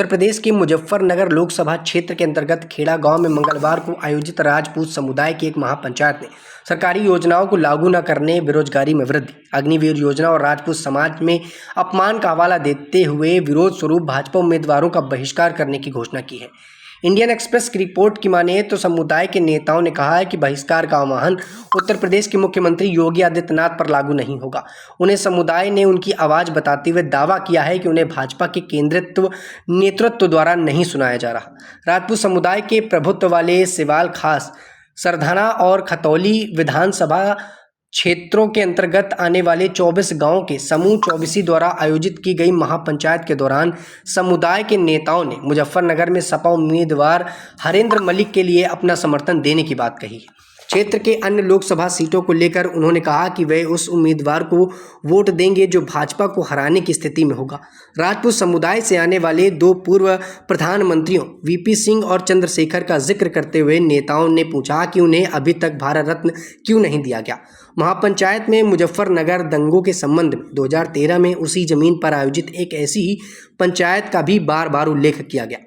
उत्तर प्रदेश के मुजफ्फरनगर लोकसभा क्षेत्र के अंतर्गत खेड़ा गांव में मंगलवार को आयोजित राजपूत समुदाय की एक महापंचायत ने सरकारी योजनाओं को लागू न करने, बेरोजगारी में वृद्धि, अग्निवीर योजना और राजपूत समाज में अपमान का हवाला देते हुए विरोध स्वरूप भाजपा उम्मीदवारों का बहिष्कार करने की घोषणा की है। इंडियन एक्सप्रेस की रिपोर्ट की माने तो समुदाय के नेताओं ने कहा है कि बहिष्कार का आह्वान उत्तर प्रदेश के मुख्यमंत्री योगी आदित्यनाथ पर लागू नहीं होगा। उन्हें समुदाय ने उनकी आवाज बताते हुए दावा किया है कि उन्हें भाजपा के केंद्रित्व नेतृत्व द्वारा नहीं सुनाया जा रहा। राजपूत समुदाय के प्रभुत्व वाले सिवाल, खास, सरधना और खतौली विधानसभा क्षेत्रों के अंतर्गत आने वाले 24 गांवों के समूह 24 द्वारा आयोजित की गई महापंचायत के दौरान समुदाय के नेताओं ने मुजफ्फरनगर में सपा उम्मीदवार हरेंद्र मलिक के लिए अपना समर्थन देने की बात कही है। क्षेत्र के अन्य लोकसभा सीटों को लेकर उन्होंने कहा कि वे उस उम्मीदवार को वोट देंगे जो भाजपा को हराने की स्थिति में होगा। राजपूत समुदाय से आने वाले दो पूर्व प्रधानमंत्रियों वीपी सिंह और चंद्रशेखर का जिक्र करते हुए नेताओं ने पूछा कि उन्हें अभी तक भारत रत्न क्यों नहीं दिया गया। महापंचायत में मुजफ्फरनगर दंगों के संबंध में 2013 में उसी जमीन पर आयोजित एक ऐसी ही पंचायत का भी बार बार उल्लेख किया गया।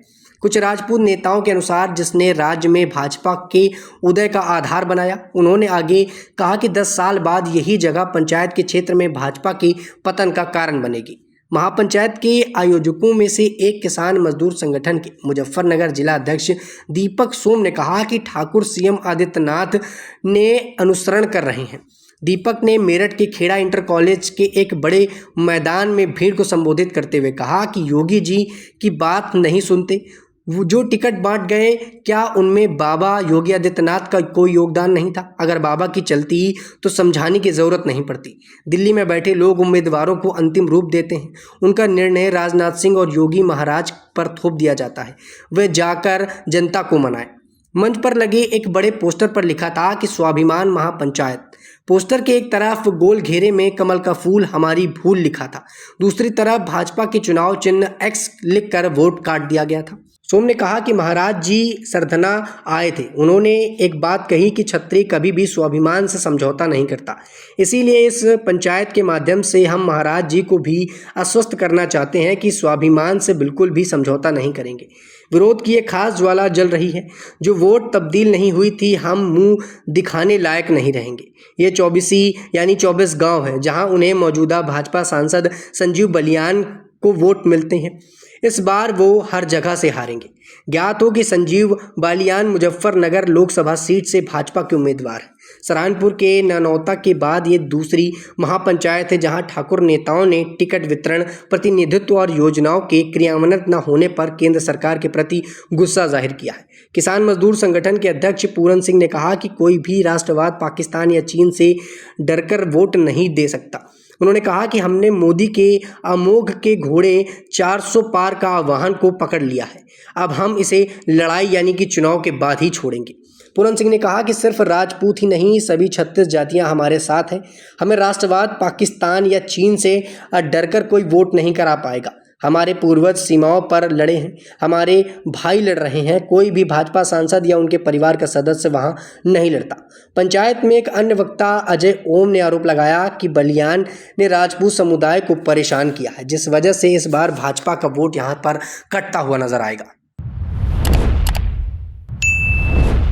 कुछ राजपूत नेताओं के अनुसार जिसने राज्य में भाजपा के उदय का आधार बनाया। उन्होंने आगे कहा कि 10 साल बाद यही जगह पंचायत के क्षेत्र में भाजपा के पतन का कारण बनेगी। महापंचायत के आयोजकों में से एक किसान मजदूर संगठन के मुजफ्फरनगर जिला अध्यक्ष दीपक सोम ने कहा कि ठाकुर सीएम आदित्यनाथ ने अनुसरण कर रहे हैं। दीपक ने मेरठ के खेड़ा इंटर कॉलेज के एक बड़े मैदान में भीड़ को संबोधित करते हुए कहा कि योगी जी की बात नहीं सुनते। वो जो टिकट बांट गए, क्या उनमें बाबा योगी आदित्यनाथ का कोई योगदान नहीं था? अगर बाबा की चलती तो समझाने की ज़रूरत नहीं पड़ती। दिल्ली में बैठे लोग उम्मीदवारों को अंतिम रूप देते हैं। उनका निर्णय राजनाथ सिंह और योगी महाराज पर थोप दिया जाता है। वे जाकर जनता को मनाएं। मंच पर लगे एक बड़े पोस्टर पर लिखा था कि स्वाभिमान महापंचायत। पोस्टर के एक तरफ गोल घेरे में कमल का फूल हमारी भूल लिखा था, दूसरी तरफ भाजपा के चुनाव चिन्ह एक्स लिखकर वोट काट दिया गया था। सोम ने कहा कि महाराज जी सरधना आए थे। उन्होंने एक बात कही कि क्षत्रिय कभी भी स्वाभिमान से समझौता नहीं करता। इसीलिए इस पंचायत के माध्यम से हम महाराज जी को भी आश्वस्त करना चाहते हैं कि स्वाभिमान से बिल्कुल भी समझौता नहीं करेंगे। विरोध की एक खास ज्वाला जल रही है। जो वोट तब्दील नहीं हुई थी, हम मुंह दिखाने लायक नहीं रहेंगे। ये 24 गांव हैं जहां उन्हें मौजूदा भाजपा सांसद संजीव बलियान को वोट मिलते हैं। इस बार वो हर जगह से हारेंगे। ज्ञात हो कि संजीव बालियान मुजफ्फरनगर लोकसभा सीट से भाजपा के उम्मीदवार हैं। सहारनपुर के ननौता के बाद ये दूसरी महापंचायत है जहां ठाकुर नेताओं ने टिकट वितरण, प्रतिनिधित्व और योजनाओं के क्रियान्वयन न होने पर केंद्र सरकार के प्रति गुस्सा जाहिर किया है। किसान मजदूर संगठन के अध्यक्ष पूरन सिंह ने कहा कि कोई भी राष्ट्रवाद पाकिस्तान या चीन से डरकर वोट नहीं दे सकता। उन्होंने कहा कि हमने मोदी के अमोघ के घोड़े 400 पार का आह्वान को पकड़ लिया है। अब हम इसे लड़ाई यानी कि चुनाव के बाद ही छोड़ेंगे। पूरन सिंह ने कहा कि सिर्फ राजपूत ही नहीं, सभी 36 जातियां हमारे साथ हैं। हमें राष्ट्रवाद पाकिस्तान या चीन से डरकर कोई वोट नहीं करा पाएगा। हमारे पूर्वज सीमाओं पर लड़े हैं, हमारे भाई लड़ रहे हैं। कोई भी भाजपा सांसद या उनके परिवार का सदस्य वहां नहीं लड़ता। पंचायत में एक अन्य वक्ता अजय ओम ने आरोप लगाया कि बलियान ने राजपूत समुदाय को परेशान किया है, जिस वजह से इस बार भाजपा का वोट यहां पर कटता हुआ नजर आएगा।